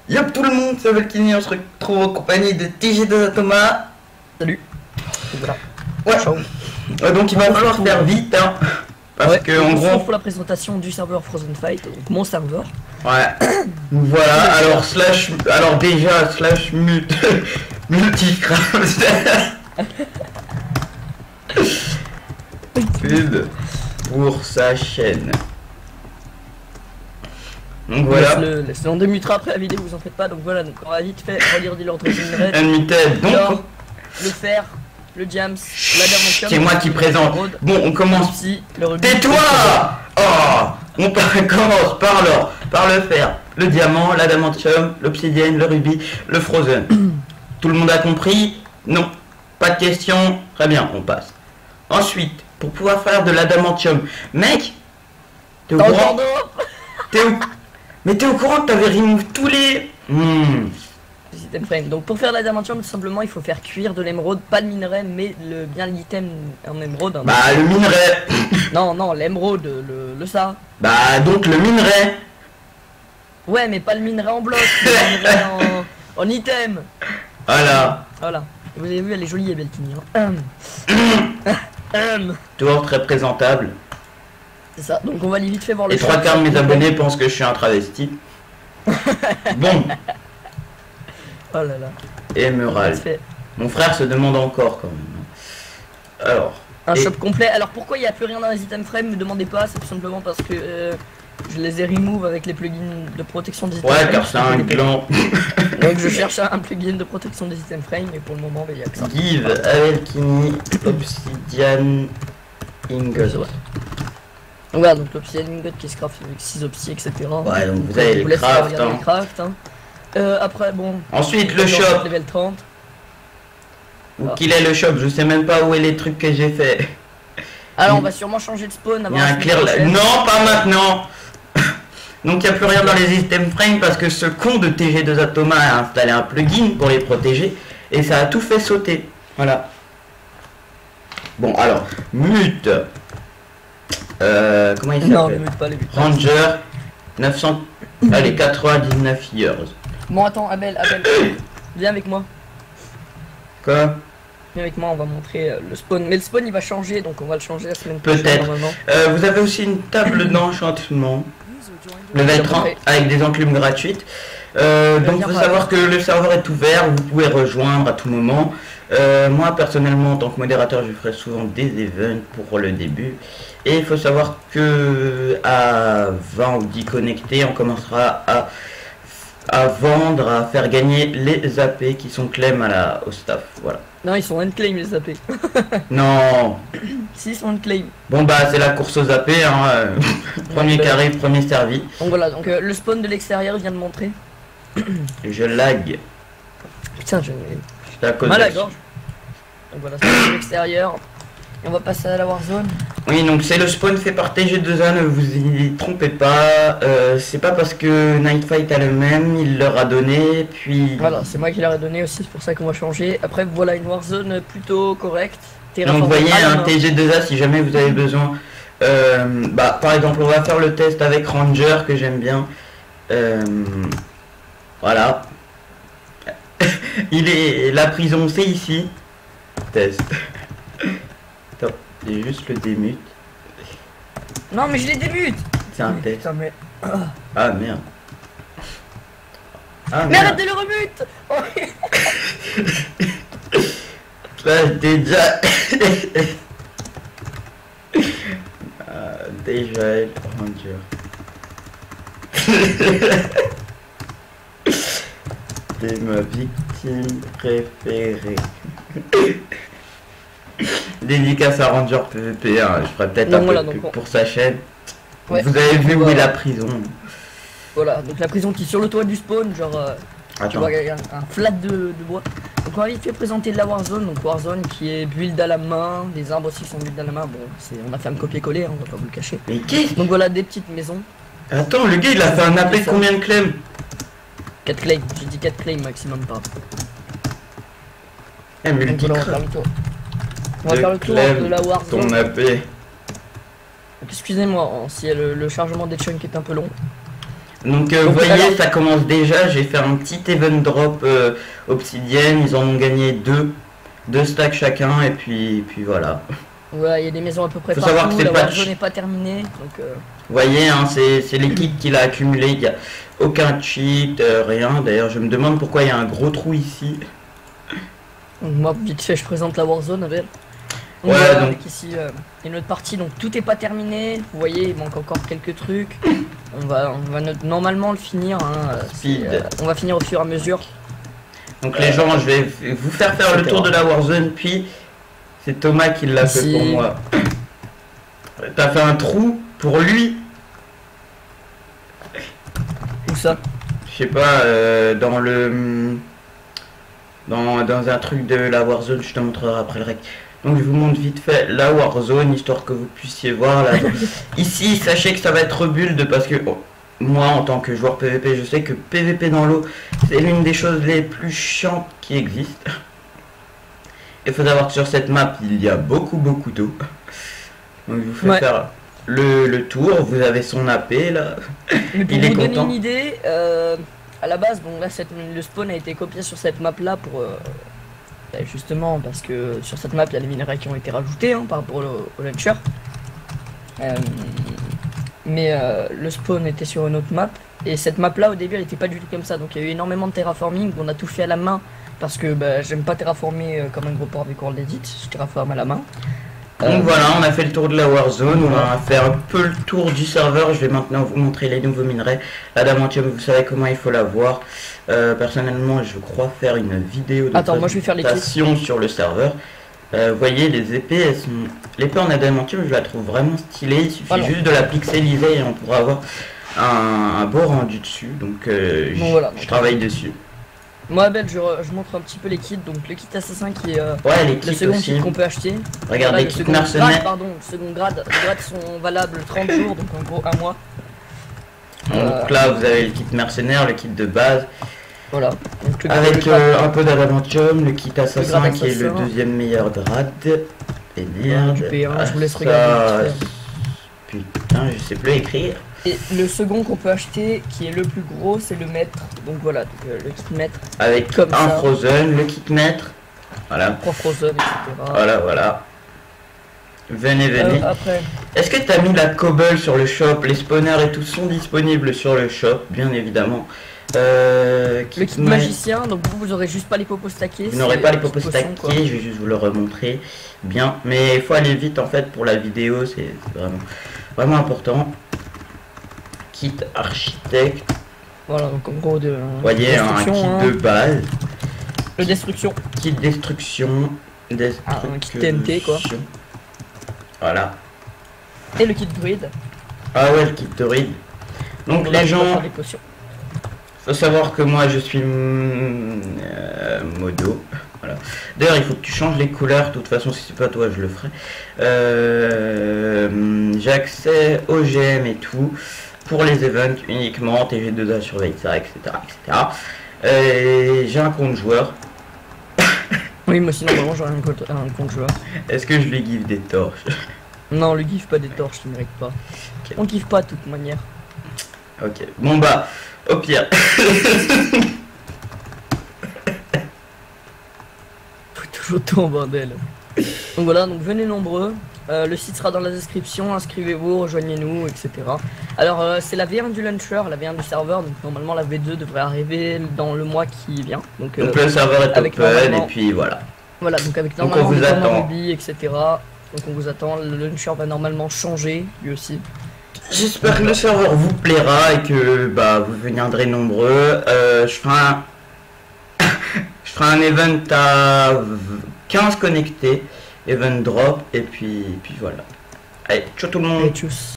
Yop tout le monde, c'est Valkyrie, on se retrouve en compagnie de TG2 Thomas. Salut. Voilà. Ouais. Ciao. Donc il va falloir faire vite, hein. Parce Ouais, que en gros. pour la présentation du serveur Frozen Fight, donc mon serveur. Ouais. Voilà, alors déjà, slash multicraft. Pub pour sa chaîne. Donc voilà. On démutera après la vidéo, vous en faites pas. Donc voilà, donc on va vite fait relire l'ordre du minerai. Unlimited, donc. L'or, le fer, le diams, l'adamantium. C'est moi qui présente. Bon, on commence. Tais-toi. Oh, on commence par l'or, par le fer, le diamant, l'adamantium, l'obsidienne, le rubis, le frozen. Tout le monde a compris? Non. Pas de questions? Très bien, on passe. Ensuite, pour pouvoir faire de l'adamantium, mec, t'es au courant? Mais t'es au courant que t'avais remove tous les... Item frame. Donc pour faire de l'adamantium, tout simplement, il faut faire cuire de l'émeraude, pas de minerai, mais bien l'item en émeraude. Hein. Bah le minerai. Non, l'émeraude, le ça. Bah donc le minerai. Ouais, mais pas le minerai en bloc, le minerai en item. Voilà. Voilà. Vous avez vu, elle est jolie, Belkini. Toujours très présentable. C'est ça, donc on va aller vite fait voir le Et 3/4 de mes abonnés pensent que je suis un travesti. Bon. Oh là là. Émerald. Mon frère se demande encore quand même. Alors. Un shop complet. Alors pourquoi il n'y a plus rien dans les items frame? Me demandez pas, c'est tout simplement parce que je les ai remove avec les plugins de protection des items frame. Ouais, car c'est un gland. Donc je cherche un plugin de protection des items frame et pour le moment il n'y a que ça. Give Alchemy Obsidian Ingot. Donc voilà, donc l'obsidian ingot qui se craft avec 6 obsidiens, etc. Ouais, donc vous avez les craft. Hein. Après, bon. Ensuite, le shop. Level 30. Où qu'il est le shop? Je sais même pas où est les trucs que j'ai fait. Alors, on va sûrement changer de spawn. Il y a un clear là. Non, pas maintenant. Donc, il n'y a plus rien dans les items frame parce que ce con de TG2 Thomas a installé un plugin pour les protéger et ça a tout fait sauter. Voilà. Bon, alors, mute. Comment il s'appelle? Non, mute pas les buts. Ranger 900. Allez, 99 years. Bon, attends, Abel, viens avec moi. Quoi? Viens avec moi, on va montrer le spawn. Mais le spawn il va changer, donc on va le changer la semaine prochaine. Peut-être. Vous avez aussi une table d'enchantement. Level 30 avec des enclumes gratuites. Donc il faut savoir que le serveur est ouvert, vous pouvez rejoindre à tout moment. Moi personnellement en tant que modérateur je ferai souvent des events pour le début. Et il faut savoir que à 20 ou 10 connectés on commencera à vendre, à faire gagner les AP qui sont claim au staff. Voilà. Non, ils sont unclaim les AP. Non. Si, ils sont unclaim. Bon bah c'est la course aux AP, hein. Premier carré, premier servi. Donc voilà, donc le spawn de l'extérieur vient de montrer. Je lag. Putain, j'ai mal à la gorge. Donc voilà, c'est l'extérieur. On va passer à la Warzone. Oui, donc c'est le spawn fait par TG2A, ne vous y trompez pas. C'est pas parce que Nightfight a le même, il leur a donné, puis... Voilà, c'est moi qui leur ai donné aussi, c'est pour ça qu'on va changer. Après, voilà une Warzone plutôt correcte. Donc vous voyez, un TG2A, si jamais vous avez besoin... par exemple, on va faire le test avec Ranger, que j'aime bien. Voilà. La prison, c'est ici. Test. Attends, j'ai juste le démute. Non, mais je les débute. C'est un test. Putain, mais... Ah merde. Ah, mais arrête de le rebute. Déjà. Déjà Ranger. C'est ma victime préférée. Dédicace à Ranger PVP, hein. Je ferai peut-être un peu pour sa chaîne. Ouais. Vous avez vu où est la prison? Voilà, donc la prison qui est sur le toit du spawn, genre tu vois un flat de bois. Donc on va vite fait présenter la Warzone, donc Warzone qui est build à la main, des arbres aussi qui sont build à la main, bon on a fait un copier-coller, hein, on va pas vous le cacher. Mais qu'est-ce? Donc voilà des petites maisons. Attends, le gars il a fait un AP de combien de claims? 4 claims, j'ai dit 4 claims maximum pas. Eh mais donc, voilà, on va faire le tour de la Warzone. Ton AP. Excusez-moi si le chargement des chunks est un peu long. Donc vous voyez, alors, ça commence déjà. J'ai fait un petit event drop obsidienne. Ils en ont gagné deux stacks chacun et puis voilà. Ouais, il y a des maisons à peu près partout. Faut savoir que la Warzone n'est pas terminée. Donc vous voyez, hein, c'est l'équipe qui l'a accumulé. Il n'y a aucun cheat, rien. D'ailleurs, je me demande pourquoi il y a un gros trou ici. Donc, moi, vite fait, je présente la Warzone avec. Donc, ouais, donc avec ici une autre partie, donc tout est pas terminé. Vous voyez, il manque encore quelques trucs. On va normalement le finir. Hein, on va finir au fur et à mesure. Donc les gens, je vais vous faire le tour de la Warzone, puis c'est Thomas qui l'a fait pour moi. T'as fait un trou pour lui. Où ça? Je sais pas, dans un truc de la Warzone, je te montrerai après le rec. Donc je vous montre vite fait la Warzone, histoire que vous puissiez voir là. Ici, sachez que ça va être build parce que moi, en tant que joueur PVP, je sais que PVP dans l'eau, c'est l'une des choses les plus chiantes qui existent. Il faut savoir que sur cette map, il y a beaucoup d'eau. Donc je vous fais faire le tour. Vous avez son AP là. Mais pour vous donner une idée, à la base, bon là, le spawn a été copié sur cette map là pour justement parce que sur cette map il y a les minerais qui ont été rajoutés hein, par rapport au launcher. Mais le spawn était sur une autre map et cette map là au début elle était pas du tout comme ça, donc il y a eu énormément de terraforming. On a tout fait à la main parce que j'aime pas terraformer comme un gros port avec World Edit, je terraforme à la main. Donc voilà, on a fait le tour de la Warzone, on va faire un peu le tour du serveur. Je vais maintenant vous montrer les nouveaux minerais. L'adamantium, vous savez comment il faut l'avoir. Personnellement, je crois faire une vidéo de présentation sur le serveur. Vous voyez, les épées, l'épée en adamantium, je la trouve vraiment stylée. Il suffit juste de la pixeliser et on pourra avoir un beau rendu dessus. Donc, je travaille dessus. Moi, Abel, je montre un petit peu les kits. Donc, le kit assassin qui est le second kit qu'on peut acheter. Regardez, les kits mercenaires. Pardon, le second grade. Les grades sont valables 30 jours, donc en gros 1 mois. Donc là, vous avez le kit mercenaire, le kit de base. Voilà. Donc, avec un peu d'adamantium, le kit assassin qui est le deuxième meilleur grade. Et dire. Du P1, je vous laisse regarder. Putain, je sais plus écrire. Et le second qu'on peut acheter, qui est le plus gros, c'est le maître. Donc voilà, donc, le kit maître. Avec comme un frozen, le kit maître. Voilà. 3 frozen, etc. Voilà. Venez. Après. Est-ce que tu as mis la cobble sur le shop? Les spawners et tout sont disponibles sur le shop, bien évidemment. Le kit magicien, donc vous aurez juste pas les popos stackés. Vous n'aurez pas les popos stackés, je vais juste vous le remontrer. Bien, mais il faut aller vite en fait pour la vidéo, c'est vraiment important. Kit architecte. Voilà, donc en gros de. Vous voyez, un kit de base. Le destruction. Kit destruction. Un kit TNT quoi. Voilà. Et le kit druide. Ah ouais, le kit druide. Donc les gens. Faut savoir que moi je suis modo. Voilà. D'ailleurs il faut que tu changes les couleurs. De toute façon si c'est pas toi je le ferai. J'ai accès au GM et tout. Pour les events uniquement, TG2A surveille ça, etc. J'ai un compte joueur. Oui, moi sinon vraiment j'aurais un compte joueur. Est-ce que je lui give des torches? Non, lui give pas des torches, il mérite pas. Okay. On give pas de toute manière. Ok, bon bah, au pire. Faut toujours tout en bordel. Donc voilà, donc venez nombreux. Le site sera dans la description, inscrivez-vous, rejoignez-nous, etc. Alors c'est la V1 du launcher, la V1 du serveur, donc normalement la V2 devrait arriver dans le mois qui vient. Donc le serveur est open et puis voilà. Voilà, donc avec normalement les zombies, etc. Donc on vous attend, le launcher va normalement changer lui aussi. J'espère que le serveur vous plaira et que vous viendrez nombreux. Je ferai un event à 15 connectés. Event drop et puis voilà. Allez, ciao tout le monde. Tchuss.